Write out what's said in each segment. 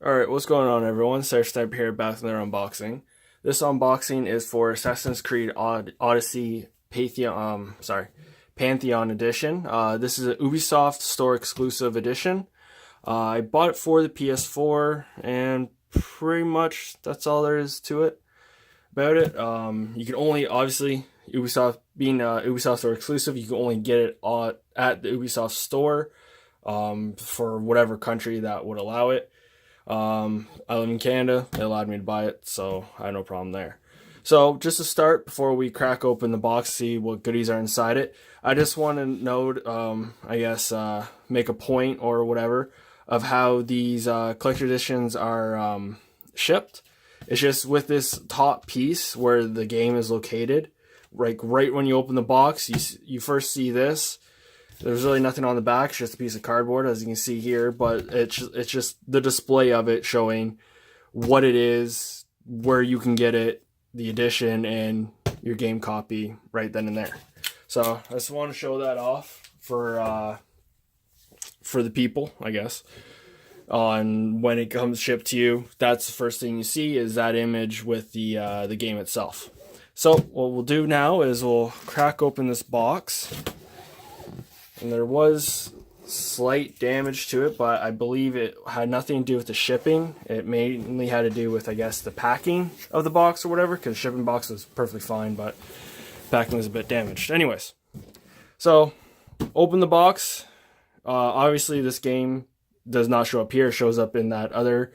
Alright, what's going on everyone? Type here back with another unboxing. This unboxing is for Assassin's Creed Odyssey Pantheon edition. This is a Ubisoft store exclusive edition. I bought it for the PS4 and pretty much that's all there is to it about it. You can only, obviously, Ubisoft being Ubisoft store exclusive, you can only get it at the Ubisoft store for whatever country that would allow it. I live in Canada. They allowed me to buy it, so I had no problem there. So just to start, before we crack open the box, see what goodies are inside it, I just want to note, make a point or whatever of how these collector editions are shipped. It's just with this top piece where the game is located, like right when you open the box, you first see this. There's really nothing on the back, it's just a piece of cardboard, as you can see here, but it's just the display of it showing what it is, where you can get it, the edition, and your game copy right then and there. So I just want to show that off for the people, I guess. On when it comes shipped to you, that's the first thing you see is that image with the game itself. So what we'll do now is we'll crack open this box. And there was slight damage to it, but I believe it had nothing to do with the shipping. It mainly had to do with, I guess, the packing of the box or whatever, because the shipping box was perfectly fine, but packing was a bit damaged. Anyways, so open the box. Obviously, this game does not show up here. It shows up in that other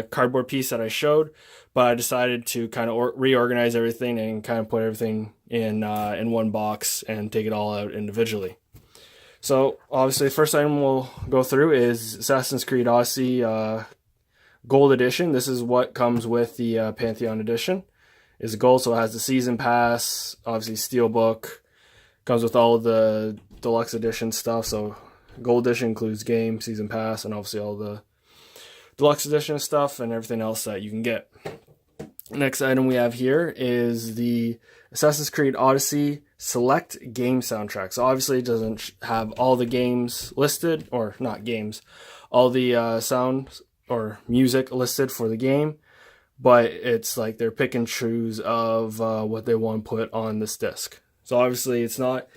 cardboard piece that I showed, but I decided to kind of reorganize everything and kind of put everything in one box and take it all out individually. So obviously the first item we'll go through is Assassin's Creed Odyssey Gold Edition. This is what comes with the Pantheon Edition. It's gold, so it has the Season Pass, obviously Steelbook, comes with all of the Deluxe Edition stuff. So Gold Edition includes game, Season Pass, and obviously all the Deluxe Edition stuff and everything else that you can get. Next item we have here is the Assassin's Creed Odyssey Select Game Soundtrack. So obviously it doesn't have all the games listed, or not games, all the sound or music listed for the game, but it's like they're pick and choose of what they want to put on this disc. So obviously it's not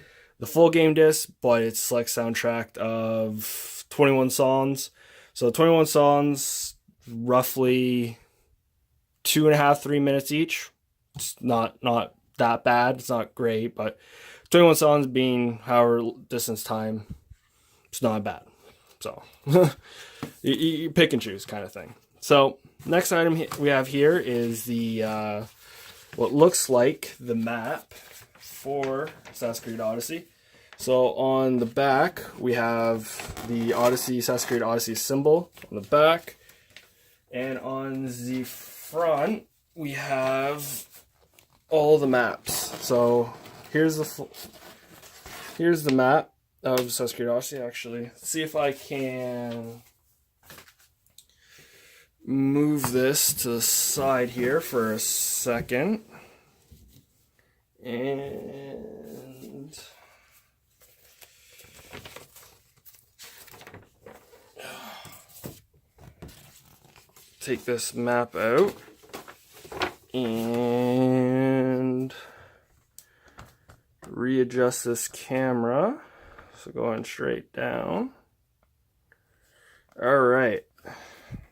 the full game disc, but it's select soundtrack of 21 songs. So 21 songs, roughly 2.5, 3 minutes each. It's not that bad. It's not great, but 21 songs being however distance time, it's not bad. So you pick and choose kind of thing. So next item we have here is the what looks like the map for Assassin's Creed Odyssey. So on the back we have the Assassin's Creed Odyssey symbol on the back, and on the front we have all the maps. So here's the map of Assassin's Creed Odyssey. Actually, let's see if I can move this to the side here for a second. And take this map out and readjust this camera. So going straight down. All right.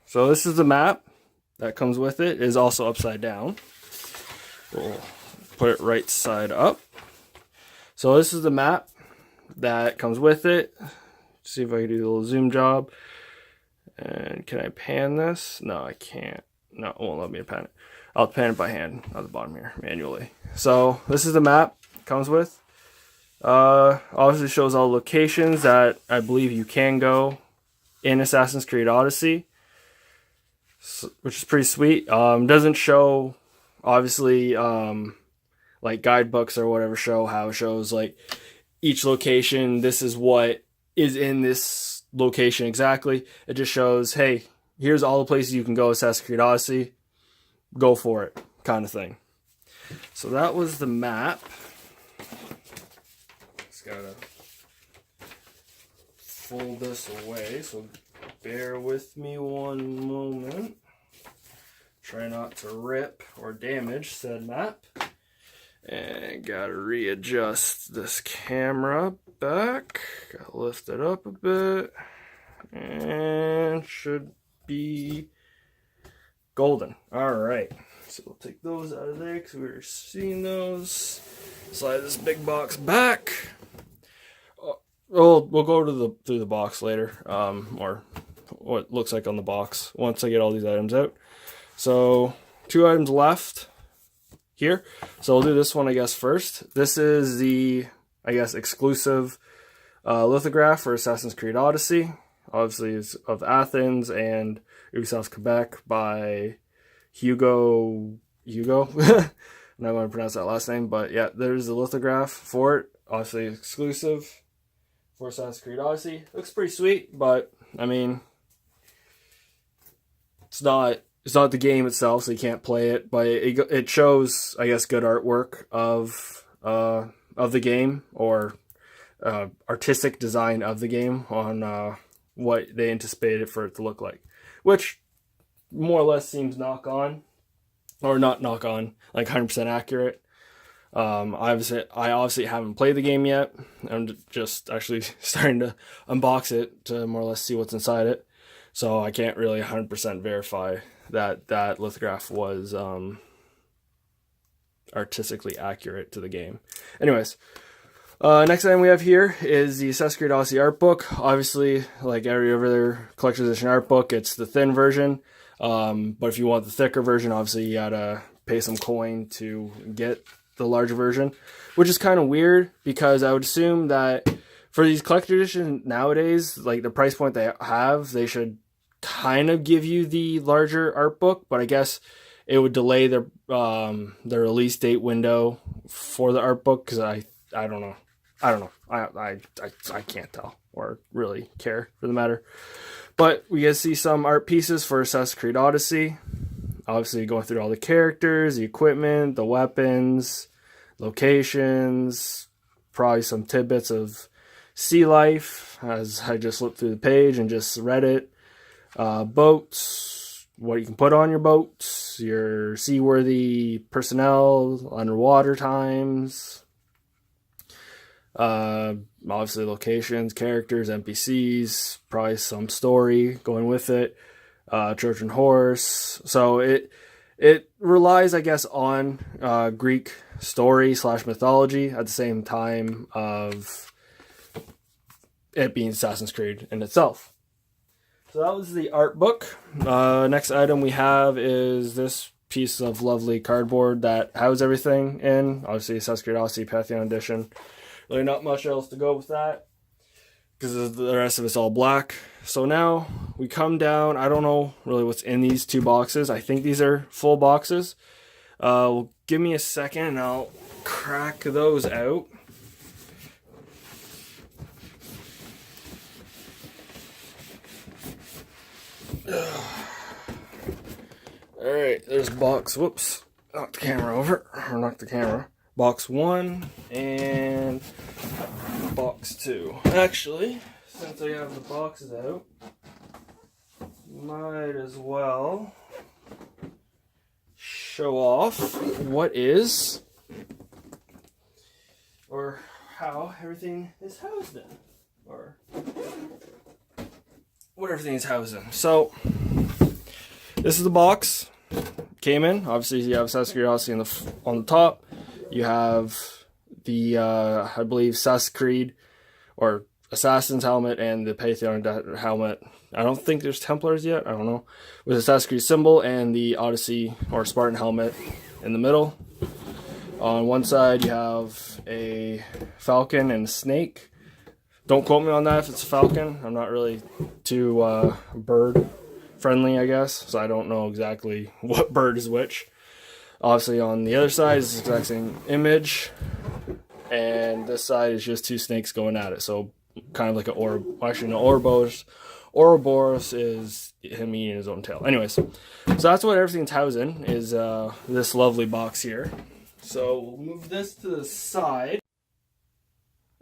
So this is the map that comes with it. It is also upside down. We'll put it right side up. So this is the map that comes with it. See if I can do a little zoom job. And can I pan this? No, I can't. No, it won't let me pan it. I'll pan it by hand on the bottom here, manually. So this is the map it comes with. Obviously shows all the locations that I believe you can go in Assassin's Creed Odyssey, which is pretty sweet. Doesn't show, obviously, like guidebooks or whatever show how it shows like each location. This is what is in this location exactly. It just shows, hey, here's all the places you can go Assassin's Creed Odyssey. Go for it, kind of thing. So that was the map. Just gotta fold this away so bear with me one moment. Try not to rip or damage said map. And gotta readjust this camera back. Gotta lift it up a bit. And should be golden. Alright. So we'll take those out of there because we were seeing those. Slide this big box back. We'll go to through the box later. Or what it looks like on the box once I get all these items out. So 2 items left here. So we'll do this one, I guess, first. This is the, I guess, exclusive lithograph for Assassin's Creed Odyssey. Obviously, it's of Athens and Ubisoft Quebec by Hugo. I'm not going to pronounce that last name, but yeah, there's the lithograph for it. Obviously, exclusive for Assassin's Creed Odyssey. Looks pretty sweet, but I mean, it's not the game itself, so you can't play it. But it shows, I guess, good artwork of the game, or artistic design of the game on what they anticipated for it to look like, which more or less seems knock on, or not knock on, like 100% accurate. I obviously haven't played the game yet. I'm just actually starting to unbox it to more or less see what's inside it. So I can't really 100% verify that lithograph was artistically accurate to the game. Anyways, next item we have here is the Assassin's Creed Odyssey art book. Obviously, like every other collector's edition art book, it's the thin version. But if you want the thicker version, obviously you gotta pay some coin to get the larger version, which is kind of weird because I would assume that for these collector editions nowadays, like the price point they have, they should kind of give you the larger art book, but I guess it would delay their release date window for the art book, because I don't know. I can't tell or really care for the matter. But we get to see some art pieces for Assassin's Creed Odyssey. Obviously going through all the characters, the equipment, the weapons, locations, probably some tidbits of sea life as I just looked through the page and just read it. Boats, what you can put on your boats, your seaworthy personnel, underwater times, obviously locations, characters, NPCs, probably some story going with it, Trojan horse. So it relies, I guess, on Greek story / mythology at the same time of it being Assassin's Creed in itself. So that was the art book. Next item we have is this piece of lovely cardboard that houses everything in. Obviously, Assassin's Creed Odyssey Pantheon Edition. Really not much else to go with that, because the rest of it's all black. So now we come down. I don't know really what's in these 2 boxes. I think these are full boxes. Well, give me a second and I'll crack those out. Alright, there's box, whoops, knocked the camera over, or knocked the camera. Box 1 and box 2. Actually, since I have the boxes out, might as well show off what is, or how everything is housed in, or what everything is housed in. So, this is the box. Came in. Obviously, you have Assassin's Creed Odyssey on the top. You have the, I believe, Assassin's Creed, or Assassin's helmet, and the Pantheon helmet. I don't think there's Templars yet. I don't know. With Assassin's Creed symbol and the Odyssey or Spartan helmet in the middle. On one side, you have a falcon and a snake. Don't quote me on that if it's a falcon. I'm not really too bird friendly, I guess, so I don't know exactly what bird is which. Obviously, on the other side is the exact same image, and this side is just 2 snakes going at it. So kind of like an Ouroboros is him eating his own tail. Anyways, so that's what everything's housed in, is this lovely box here. So we'll move this to the side.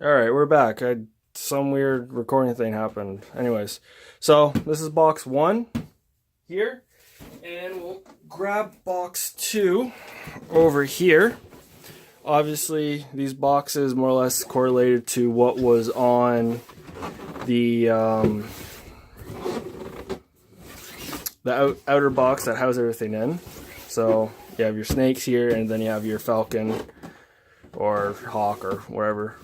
All right, we're back. I some weird recording thing happened. Anyways, so this is box 1 here, and we'll grab box 2 over here. Obviously, these boxes more or less correlated to what was on the outer box that houses everything in. So you have your snakes here, and then you have your falcon or hawk or whatever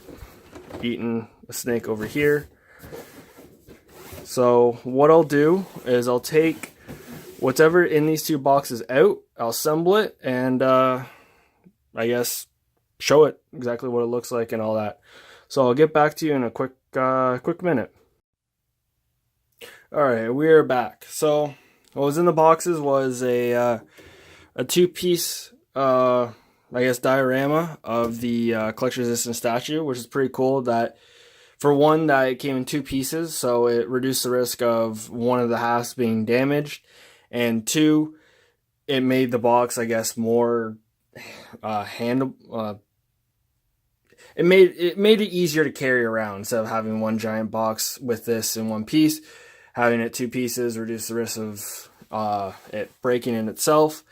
eating a snake over here. So what I'll do is I'll take whatever in these 2 boxes out, I'll assemble it, and I guess show it exactly what it looks like and all that. So I'll get back to you in a quick minute. Alright, we are back. So what was in the boxes was a 2-piece I guess diorama of the collection resistant statue, which is pretty cool. That for one, that it came in 2 pieces, so it reduced the risk of one of the halves being damaged, and 2, it made the box, I guess, more handle. It made it easier to carry around instead of having one giant box with this in one piece. Having it 2 pieces reduced the risk of it breaking in itself,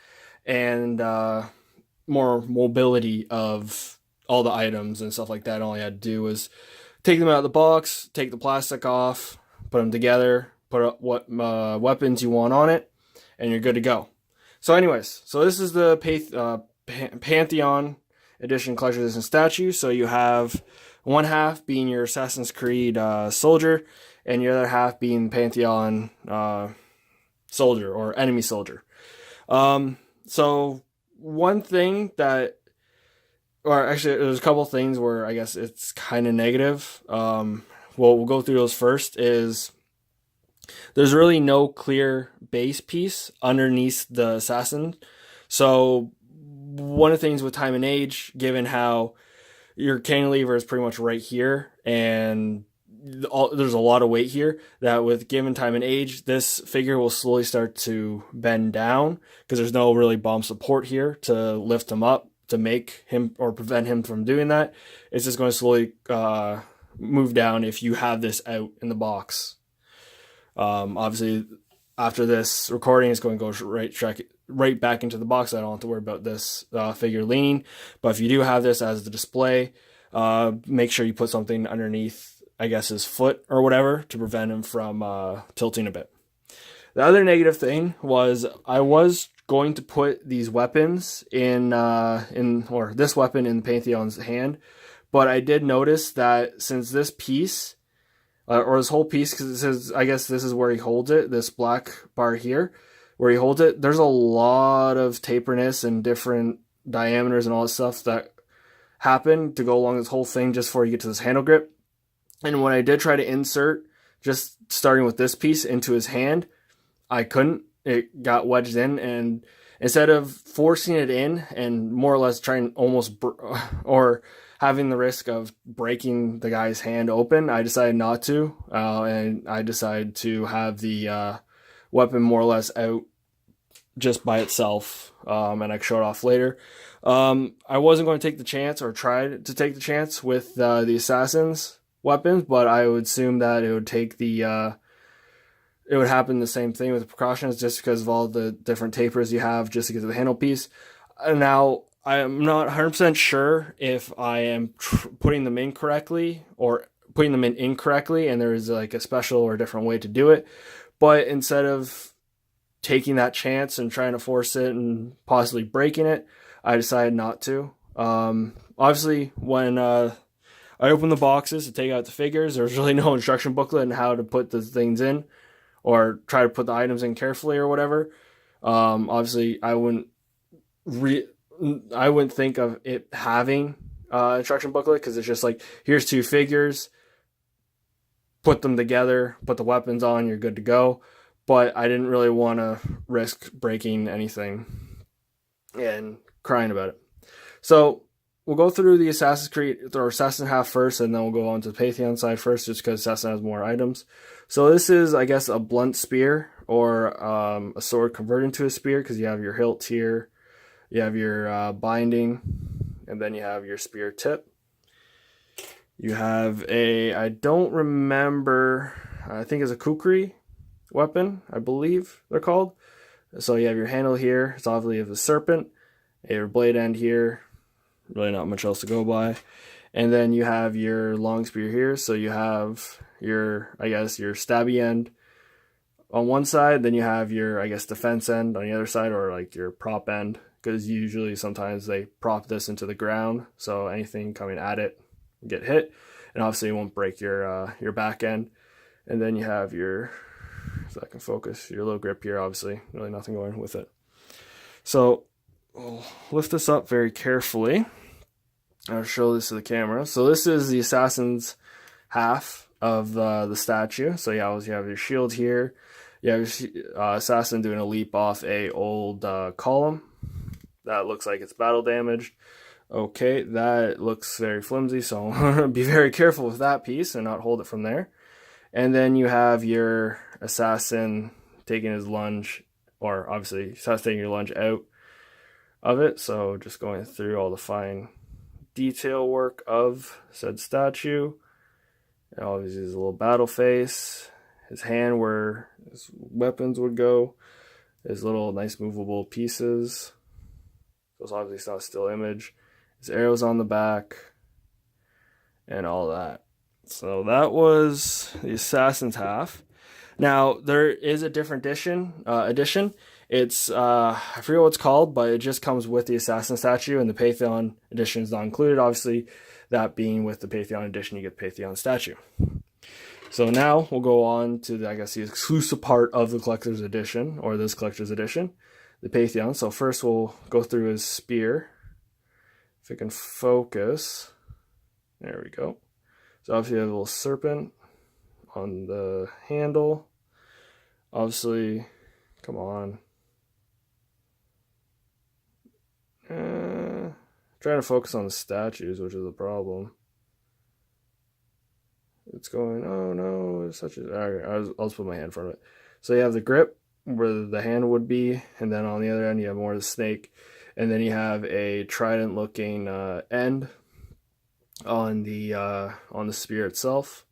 and more mobility of all the items and stuff like that. All you had to do was take them out of the box, take the plastic off, put them together, put up what weapons you want on it, and you're good to go. So anyways, so this is the Pantheon edition collection resistant statue. So you have one half being your Assassin's Creed soldier, and your other half being Pantheon soldier or enemy soldier. So one thing that, or actually there's a couple things where I guess it's kind of negative. Well, we'll go through those first. Is there's really no clear base piece underneath the assassin. So one of the things with time and age, given how your cantilever is pretty much right here, and there's a lot of weight here, that with given time and age, this figure will slowly start to bend down because there's no really bomb support here to lift him up, to make him or prevent him from doing that. It's just going to slowly move down if you have this out in the box. Obviously, after this recording, it's going to go right back into the box. I don't have to worry about this figure leaning. But if you do have this as the display, make sure you put something underneath, I guess, his foot or whatever, to prevent him from tilting a bit. The other negative thing was I was going to put these weapons or this weapon in Pantheon's hand, but I did notice that since this piece, or this whole piece, because it says, I guess this is where he holds it, this black bar here, where he holds it, there's a lot of taperness and different diameters and all this stuff that happen to go along this whole thing just before you get to this handle grip. And when I did try to insert, just starting with this piece, into his hand, I couldn't. It got wedged in, and instead of forcing it in and more or less trying almost or having the risk of breaking the guy's hand open, I decided not to, and I decided to have the weapon more or less out just by itself, and I can show it off later. I wasn't going to take the chance, or try to take the chance with the assassin's weapons, but I would assume that it would take it would happen the same thing with the precautions, just because of all the different tapers you have just to get to the handle piece. Now, I am not 100% sure if I am putting them in correctly or putting them in incorrectly, and there is like a special or different way to do it. But instead of taking that chance and trying to force it and possibly breaking it, I decided not to. Obviously, when I opened the boxes to take out the figures, there's really no instruction booklet on how to put the things in, or try to put the items in carefully or whatever. Obviously, I wouldn't think of it having instruction booklet, because it's just like, here's 2 figures, put them together, put the weapons on, you're good to go. But I didn't really want to risk breaking anything and crying about it. So we'll go through the Assassin's Creed or Assassin half first, and then we'll go on to the Pantheon side first, just because Assassin has more items. So this is, I guess, a blunt spear, or a sword converted into a spear, because you have your hilt here, you have your binding, and then you have your spear tip. You have a, I don't remember, I think it's a kukri weapon, I believe they're called. So you have your handle here. It's obviously of a serpent. Your blade end here. Really not much else to go by. And then you have your long spear here. So you have your, I guess, your stabby end on one side. Then you have your, I guess, defense end on the other side, or like your prop end. Because usually sometimes they prop this into the ground. So anything coming at it will get hit. And obviously it won't break your back end. And then you have your, if I can focus, your little grip here, obviously, really nothing going with it. So we'll lift this up very carefully. I'll show this to the camera. So this is the assassin's half of the statue. So you obviously have your shield here. You have your assassin doing a leap off a old column. That looks like it's battle damaged. Okay, that looks very flimsy, so I'm going to be very careful with that piece and not hold it from there. And then you have your assassin taking his lunge, or obviously assassin taking your lunge out of it. So just going through all the fine detail work of said statue. And obviously his little battle face, his hand where his weapons would go, his little nice movable pieces. So it's obviously not a still image. His arrows on the back, and all that. So that was the assassin's half. Now there is a different edition. It's I forget what it's called, but it just comes with the assassin statue, and the Pantheon edition is not included. Obviously, that being with the Pantheon edition, you get the Pantheon statue. So now we'll go on to the, I guess, the exclusive part of the collector's edition, or this collector's edition, the Pantheon. So first we'll go through his spear. If it can focus, there we go. So obviously you have a little serpent on the handle. Obviously, come on. Trying to focus on the statues, which is a problem. It's going, oh no, it's such a, alright, I'll just put my hand in front of it. So you have the grip where the hand would be, and then on the other end you have more of the snake, and then you have a trident looking end on the spear itself.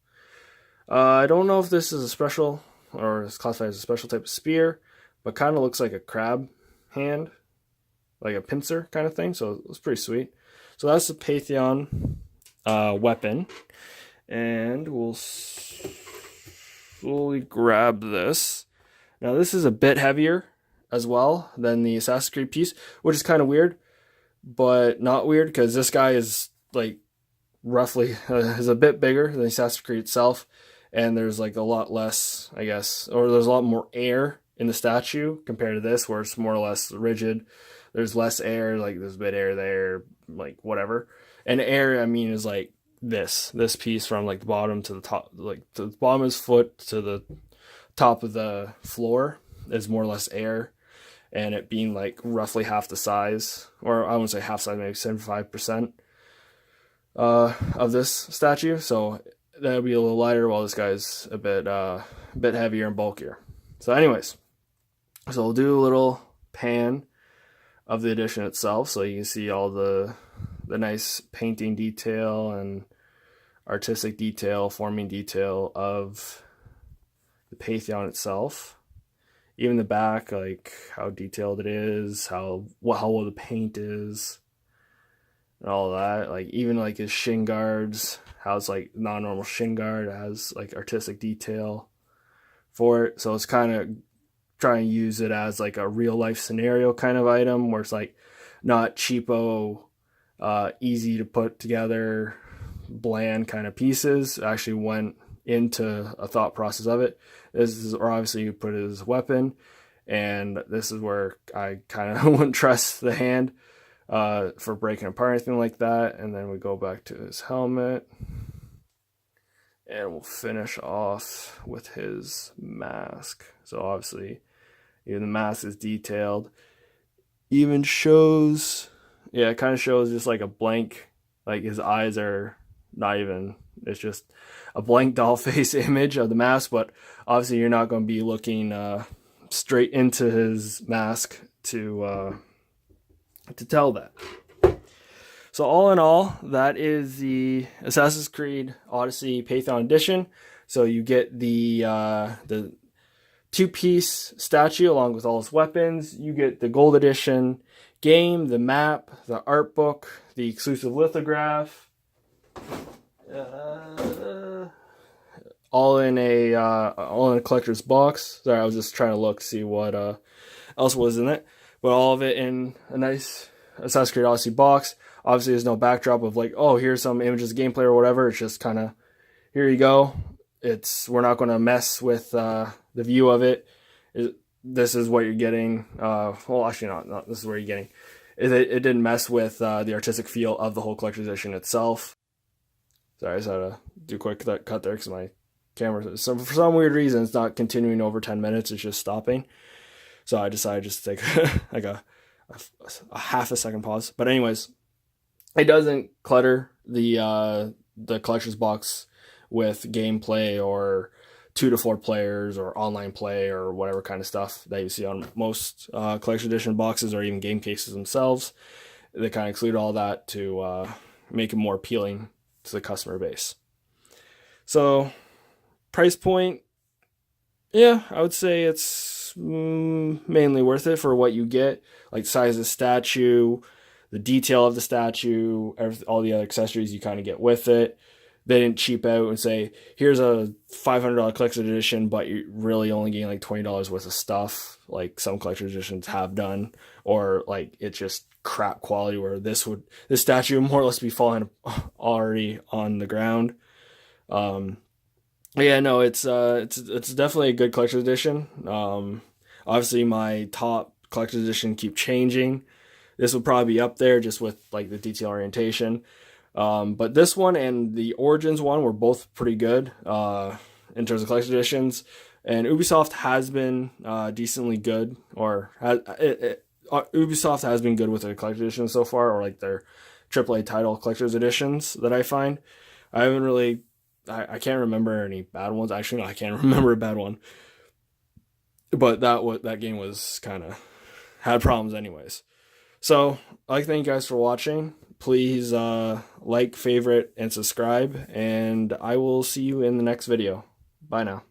I don't know if this is a special, or it's classified as a special type of spear, but kind of looks like a crab hand, like a pincer kind of thing, so it's pretty sweet. So that's the Pantheon weapon, and we'll slowly grab this. Now this is a bit heavier as well than the Assassin's Creed piece, which is kind of weird, but not weird because this guy is like roughly is a bit bigger than Assassin's Creed itself, and there's like a lot less, I guess, or there's a lot more air in the statue compared to this, where it's more or less rigid. There's less air, like there's a bit of air there, like whatever. And air, I mean, is like this piece from like the bottom to the top, like to the bottom of his foot to the top of the floor is more or less air. And it being like roughly half the size, or I wouldn't say half size, maybe 75% of this statue. So that would be a little lighter, while this guy's a bit heavier and bulkier. So anyways, so we'll do a little pan of the edition itself, so you can see all the nice painting detail and artistic detail, forming detail of the Pantheon itself. Even the back, like how detailed it is, how well the paint is, and all that. Like even like his shin guards, how it's like non-normal shin guard, it has like artistic detail for it. So it's kind of trying to use it as like a real life scenario kind of item, where it's like not cheapo, easy to put together, bland kind of pieces. It actually went into a thought process of it. This is, or obviously you put it as a weapon, and this is where I kind of wouldn't trust the hand for breaking apart or anything like that. And then we go back to his helmet, and we'll finish off with his mask. So obviously even the mask is detailed, even shows, yeah, it kind of shows just like a blank, like his eyes are not even, it's just a blank doll face image of the mask. But obviously you're not going to be looking straight into his mask to tell that. So all in all, that is the Assassin's Creed Odyssey Pantheon Edition. So you get the two-piece statue along with all its weapons. You get the gold edition game, the map, the art book, the exclusive lithograph, all in a collector's box. Sorry, I was just trying to look to see what else was in it, but all of it in a nice Assassin's Creed Odyssey box. Obviously, there's no backdrop of like, oh, here's some images of gameplay or whatever. It's just kind of, here you go. We're not going to mess with the view of it. This is what you're getting. Well, actually, not. This is what you're getting. It didn't mess with the artistic feel of the whole collector's edition itself. Sorry, I just had to do a quick cut there because my camera, for some weird reason, it's not continuing over 10 minutes. It's just stopping. So I decided just to take like a half a second pause. But anyways, it doesn't clutter the collector's box with gameplay or 2 to 4 players or online play or whatever kind of stuff that you see on most collection edition boxes or even game cases themselves. They kind of exclude all that to make it more appealing to the customer base. So price point, yeah, I would say it's mainly worth it for what you get, like size of the statue, the detail of the statue, all the other accessories you kind of get with it. They didn't cheap out and say, here's a $500 collector's edition, but you're really only getting like $20 worth of stuff, like some collector's editions have done, or like it's just crap quality where this statue more or less be falling already on the ground. Yeah, no, it's definitely a good collector's edition. Obviously my top collector's edition keep changing. This will probably be up there just with like the detail orientation. But this one and the Origins one were both pretty good in terms of collector's editions. And Ubisoft has been decently good, or Ubisoft has been good with their collector's editions so far, or like their AAA title collector's editions that I find. I haven't really, I can't remember any bad ones. Actually, no, I can't remember a bad one. But that game was kind of had problems anyways. So I'd like to thank you guys for watching. Please like, favorite, and subscribe, and I will see you in the next video. Bye now.